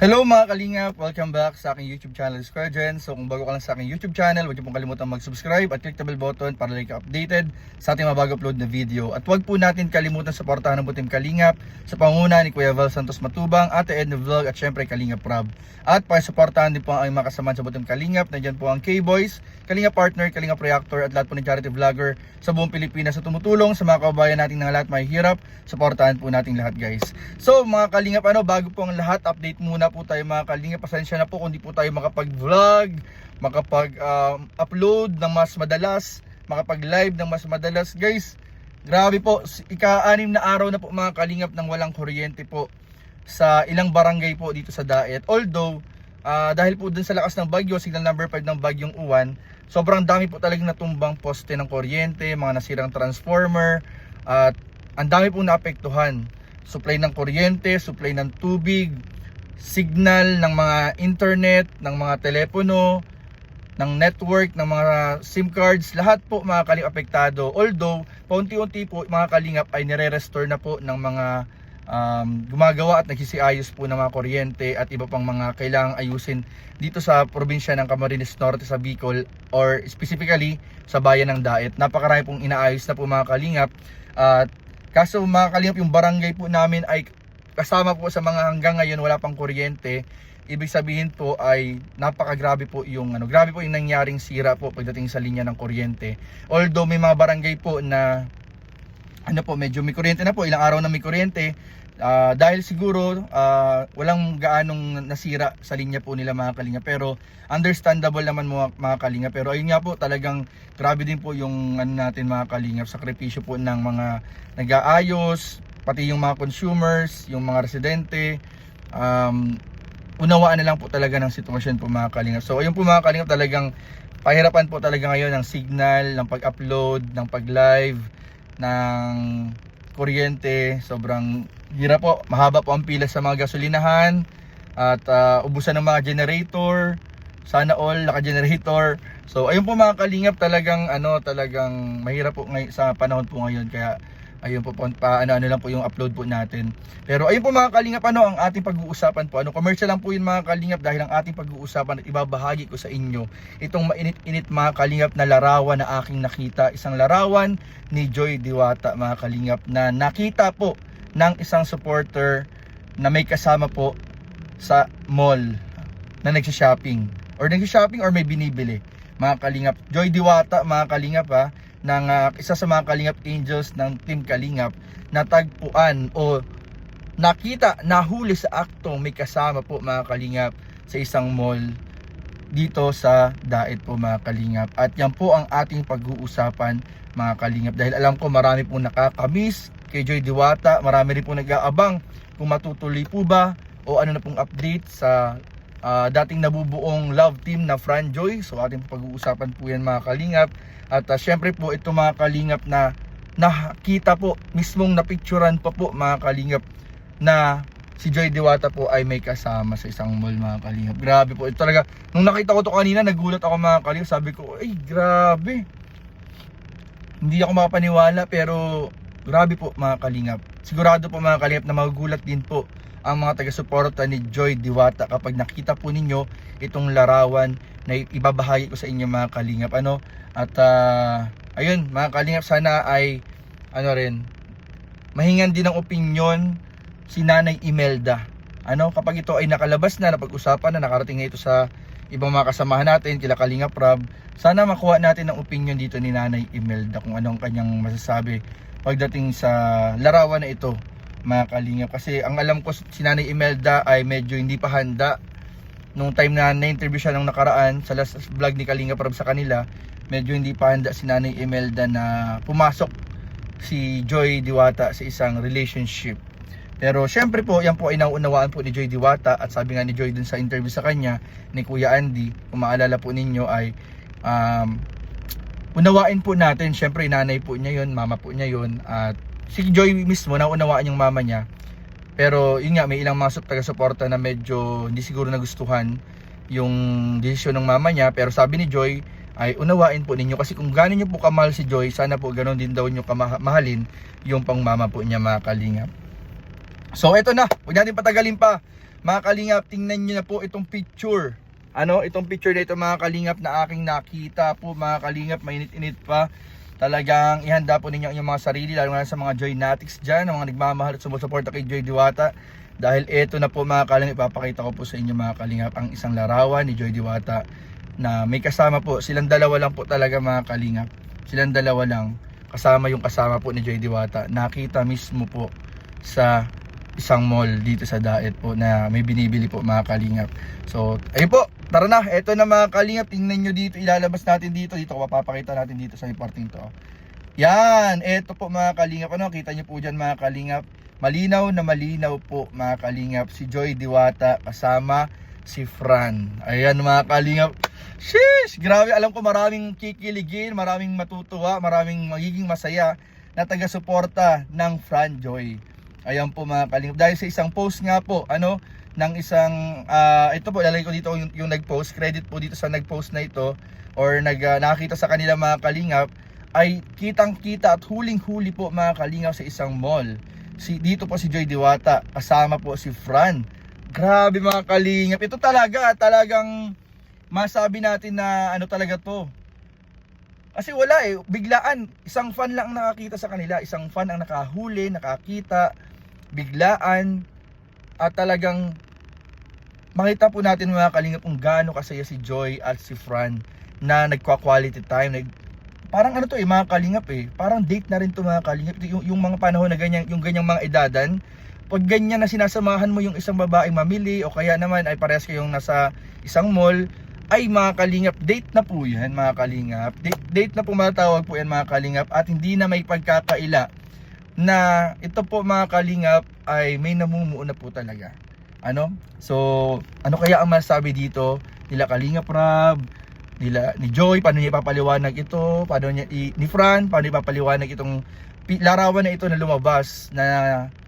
Hello mga kalingap! Welcome back sa aking YouTube channel, Square Gen. So kung bago ka lang sa aking YouTube channel, huwag niyo pong kalimutan mag-subscribe at click the bell button para lagi ka updated sa ating mga bago upload na video. At huwag po natin kalimutan suportahan ng Butim Kalingap sa pangunguna ni Kuya Val Santos Matubang, Ate Edna Vlog at syempre Kalingap Rob. At pakisuportahan din po ang mga kasamahan sa Butim Kalingap. Nandiyan po ang K-Boys, Kalingap Partner, Kalingap Reactor at lahat po ng charity vlogger sa buong Pilipinas sa tumutulong sa mga kababayan natin na lahat mahihirap. Suportahan po natin lahat, guys. So mga Kalingap, bago po ang lahat, update muna po tayo mga Kalingap. Pasensya na po kung di po tayo makapag-vlog, makapag-upload ng mas madalas, makapag-live ng mas madalas, guys. Grabe po, ika-6 na araw na po mga Kalingap nang walang kuryente po sa ilang barangay po dito sa Daet. Although dahil po dun sa lakas ng bagyo, signal number 5 ng bagyong Uwan, sobrang dami po talagang natumbang poste ng kuryente, mga nasirang transformer, at ang dami po naapektuhan. Supply ng kuryente, supply ng tubig, signal ng mga internet, ng mga telepono, ng network, ng mga SIM cards, lahat po mga Kalingap apektado. Although, paunti-unti po mga Kalingap ay nire-restore na po ng mga gumagawa at nagsisiayos po ng mga kuryente at iba pang mga kailangang ayusin dito sa probinsya ng Camarines Norte sa Bicol, or specifically sa bayan ng Daet. Napakarami pong inaayos na po mga Kalingap. At kaso mga Kalingap, yung barangay po namin ay kasama po sa mga hanggang ngayon wala pang kuryente. Ibig sabihin po ay napakagrabe po yung grabe po yung nangyaring sira po pagdating sa linya ng kuryente. Although may mga barangay po na medyo may kuryente na po, ilang araw na may kuryente, dahil siguro walang gaanong nasira sa linya po nila mga Kalingap. Pero understandable naman mga Kalingap. Pero ayun nga po, talagang grabe din po yung natin mga Kalingap, sakripisyo po ng mga nag-aayos, pati yung mga consumers, yung mga residente. Unawaan na lang po talaga ng sitwasyon po mga Kalingap. So ayun po mga Kalingap, talagang pahirapan po talaga ngayon ng signal, ng pag-upload, ng pag-live, ng kuryente. Sobrang hirap po, mahaba po ang pila sa mga gasolinahan at ubusan ng mga generator. Sana all naka-generator. So ayun po mga Kalingap, talagang talagang mahirap po sa panahon po ngayon. Kaya ayun po, ano lang po yung upload po natin. Pero ayun po mga Kalingap, ang ating pag-uusapan po, commercial lang po yun mga Kalingap, dahil ang ating pag-uusapan at ibabahagi ko sa inyo itong mainit-init mga Kalingap na larawan na aking nakita. Isang larawan ni Joy Diwata mga Kalingap, na nakita po ng isang supporter na may kasama po sa mall na nagsha-shopping or may binibili mga Kalingap. Joy Diwata mga Kalingap ng isa sa mga Kalingap Angels ng Team Kalingap, natagpuan o nakita, nahuli sa aktong may kasama po mga Kalingap sa isang mall dito sa Daet po mga Kalingap. At yan po ang ating pag-uusapan mga Kalingap, dahil alam ko marami po nakakamiss kay Joy Diwata, marami rin po nag-aabang kung matutuloy po ba o ano na pong update sa dating nabubuong love team na Fran Joy. So ating pag-uusapan po yan mga Kalingap. At syempre po ito mga Kalingap na nakita po, mismong napicturan pa po mga Kalingap, na si Joy Diwata po ay may kasama sa isang mall mga Kalingap. Grabe po, ito talaga, nung nakita ko to kanina, nagulat ako mga Kalingap. Sabi ko, ay grabe, hindi ako makapaniwala, pero grabe po mga Kalingap. Sigurado po mga Kalingap na magugulat din po ang mga taga-suporta ni Joy Diwata kapag nakita po ninyo itong larawan na ibabahagi ko sa inyo mga Kalingap. At ayun mga Kalingap, sana ay mahingan din ng opinyon si Nanay Imelda. Kapag ito ay nakalabas na, napag-usapan na, nakarating na ito sa ibang mga kasamahan natin, kila Kalingap Rob, sana makuha natin ng opinyon dito ni Nanay Imelda kung anong kanyang masasabi pagdating sa larawan na ito mga Kalingap. Kasi ang alam ko, si Nanay Imelda ay medyo hindi pa handa. Nung time na na-interview siya nung nakaraan sa last vlog ni Kalingap Rob sa kanila, medyo hindi pa handa si Nanay Imelda na pumasok si Joy Diwata sa isang relationship. Pero syempre po, yan po ay nauunawaan po ni Joy Diwata. At sabi nga ni Joy dun sa interview sa kanya ni Kuya Andy, kung maalala po ninyo, ay unawain po natin. Syempre nanay po niya yun, mama po niya yun, at si Joy mismo naunawaan yung mama niya. Pero yun nga, may ilang mga taga-suporta na medyo hindi siguro nagustuhan yung desisyon ng mama niya. Pero sabi ni Joy ay unawain po ninyo, kasi kung gano'n nyo po kamahal si Joy, sana po gano'n din daw nyo kamahalin yung pang mama po niya mga Kalingap. So eto na, huwag natin patagalin pa. Mga kalingap, tingnan nyo na po itong picture. Ano, itong picture na ito mga kalingap na aking nakita po mga kalingap, mainit-init pa. Talagang ihanda po ninyo ang inyong mga sarili, lalo na sa mga Joy Natics dyan, ang mga nagmamahal at sumusuporta kay Joy Diwata. Dahil ito na po mga kalingap, ipapakita ko po sa inyo mga kalingap ang isang larawan ni Joy Diwata na may kasama po, silang dalawa lang po talaga mga kalingap. Silang dalawa lang, kasama yung kasama po ni Joy Diwata. Nakita mismo po sa isang mall dito sa Daet po na may binibili po mga kalingap. So, ayun po, tara na, eto na mga kalingap, tingnan nyo dito, ilalabas natin dito ko mapapakita natin dito sa reporting to. Yan, eto po mga kalingap, ano, kita nyo po dyan mga kalingap, malinaw na malinaw po mga kalingap, si Joy Diwata kasama si Fran. Ayan mga kalingap, sheesh, grabe, alam ko maraming kikiligin, maraming matutuwa, maraming magiging masaya na taga-suporta ng Fran Joy. Ayan po mga kalingap, dahil sa isang post nga po, ano, ng isang, ito po, lalagay ko dito yung nag-post, credit po dito sa nag-post na ito, or nakita sa kanila mga kalingap, ay kitang-kita at huling-huli po mga kalingap sa isang mall. Dito po si Joy Diwata, kasama po si Fran. Grabe mga kalingap, ito talagang masabi natin na ano talaga to. Kasi wala biglaan, isang fan lang ang nakakita sa kanila, isang fan ang nakahuli, nakakita, biglaan, at talagang makita po natin mga kalingap kung gaano kasaya si Joy at si Fran na nagkwa-quality time. Parang ano to mga kalingap parang date na rin to mga kalingap. Yung mga panahon na ganyan, yung ganyang mga edadan, pag ganyan na sinasamahan mo yung isang babaeng mamili o kaya naman ay parehas kayong nasa isang mall, ay mga kalingap, date na po yan mga kalingap. Date na po matawag po yan mga kalingap, at hindi na may pagkakaila na ito po mga kalingap ay may namumuo na po talaga. Ano? So, ano kaya ang masasabi dito nila Kalingap Rab, ni Joy, paano niya ipapaliwanag ito, paano niya ni Fran, paano niya ipapaliwanag itong larawan na ito na lumabas na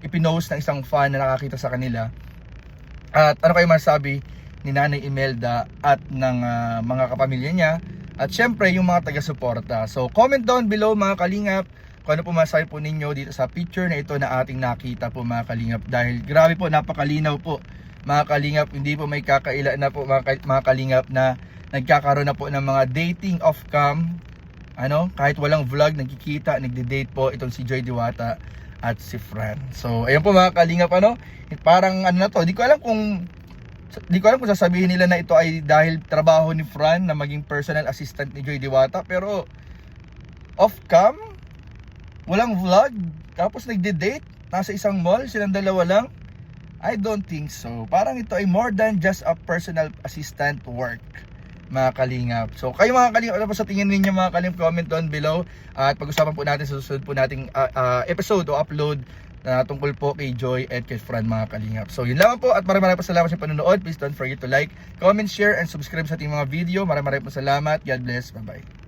ipinost ng isang fan na nakakita sa kanila. At ano kayo masasabi ni Nanay Imelda at ng mga kapamilya niya, at syempre yung mga taga-suporta. So comment down below mga kalingap kung ano po masasabi po ninyo dito sa picture na ito na ating nakita po mga kalingap. Dahil grabe po, napakalinaw po mga kalingap, hindi po may kakaila na po mga kalingap na nagkakaroon na po ng mga dating off cam, ano, kahit walang vlog, nagkikita, nagde-date po itong si Joy Diwata at si Fran. So ayun po mga kalingap, ano, parang ano na to, di ko alam kung sasabihin nila na ito ay dahil trabaho ni Fran na maging personal assistant ni Joy Diwata, pero off cam, walang vlog, tapos nagde-date, nasa isang mall, silang dalawa lang. I don't think so. Parang ito ay more than just a personal assistant work mga kalingap. So kayo mga kalingap, ano po sa tingin ninyo mga kalingap, comment down below. At pag-usapan po natin sa susunod po nating episode o upload na tungkol po kay Joy at kay Fran mga kalingap. So yun lang po, at maraming po salamat sa panonood. Please don't forget to like, comment, share, and subscribe sa ating mga video. Maraming po salamat. God bless. Bye bye.